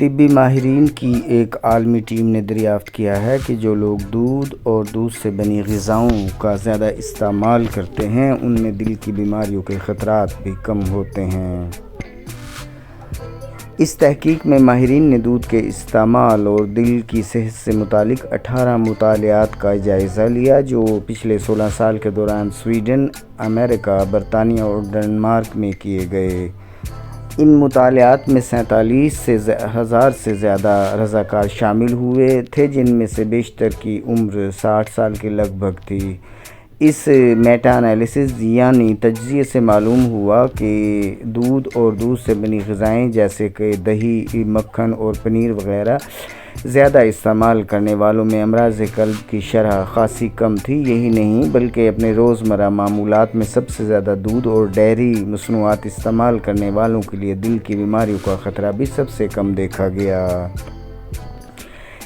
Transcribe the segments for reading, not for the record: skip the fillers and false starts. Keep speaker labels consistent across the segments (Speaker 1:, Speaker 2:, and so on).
Speaker 1: तिब्बी माहिरीन की एक आलमी टीम ने दरियाफ़्त किया है कि जो लोग दूध और दूध से बनी ग़िज़ाओं का ज़्यादा इस्तेमाल करते हैं उनमें दिल की बीमारियों के ख़तरात भी कम होते हैं। इस तहकीक में माहिरीन ने दूध के इस्तेमाल और दिल की सेहत से मुतालिक 18 मुतालियात का जायज़ा लिया जो पिछले 16 साल के दौरान स्वीडन, अमेरिका, बरतानिया और डेनमार्क में किए गए। इन मुतालियात में 47,000 से ज़्यादा रज़ाकार शामिल हुए थे, जिनमें से बेशतर की उम्र 60 साल के लगभग थी। इस मेटा एनालिसिस यानी तज्ज़िये से मालूम हुआ कि दूध और दूध से बनी ग़िज़ाएँ जैसे कि दही, मक्खन और पनीर वग़ैरह ज़्यादा इस्तेमाल करने वालों में अमराज़ क़ल्ब की शरह ख़ासी कम थी। यही नहीं बल्कि अपने रोज़मर्रा मामूलात में सबसे ज़्यादा दूध और डेयरी मसनूआत इस्तेमाल करने वालों के लिए दिल की बीमारियों का ख़तरा भी सबसे कम देखा गया।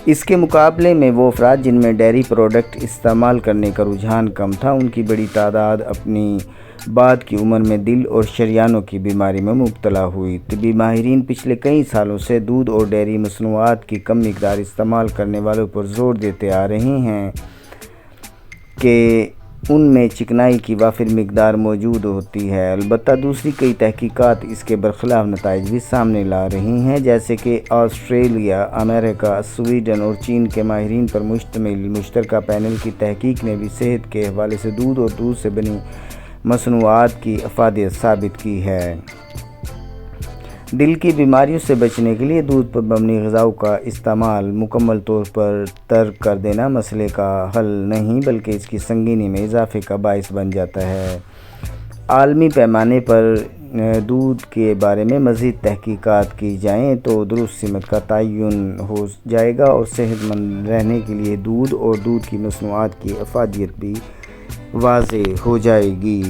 Speaker 1: इसके मुकाबले में वो अफराद जिनमें डेयरी प्रोडक्ट इस्तेमाल करने का रुझान कम था, उनकी बड़ी तादाद अपनी बाद की उम्र में दिल और शरियानों की बीमारी में मुब्तला हुई। तिब्बी माहिरीन पिछले कई सालों से दूध और डेयरी मसनूआत की कम मिक़दार इस्तेमाल करने वालों पर ज़ोर देते आ रहे हैं कि उनमें चिकनाई की वाफिर मिक़दार मौजूद होती है। अलबत्ता दूसरी कई तहकीकात इसके बरखिलाफ़ नताइज भी सामने ला रही हैं, जैसे कि ऑस्ट्रेलिया, अमेरिका, स्वीडन और चीन के माहिरीन पर मुश्तमिल मुश्तरका पैनल की तहकीक ने भी सेहत के हवाले से दूध और दूध से बनी मसनूआत की अफादियत साबित की है। दिल की बीमारियों से बचने के लिए दूध पर मबनी ग़िज़ाओं का इस्तेमाल मुकम्मल तौर पर तर्क कर देना मसले का हल नहीं बल्कि इसकी संगीनी में इजाफ़े का बाइस बन जाता है। आलमी पैमाने पर दूध के बारे में मज़ीद तहकीकात की जाएँ तो दुरुस्त सिमत का तयन हो जाएगा और सेहतमंद रहने के लिए दूध और दूध की मसनूआत की अफादियत भी वाज़ेह हो जाएगी।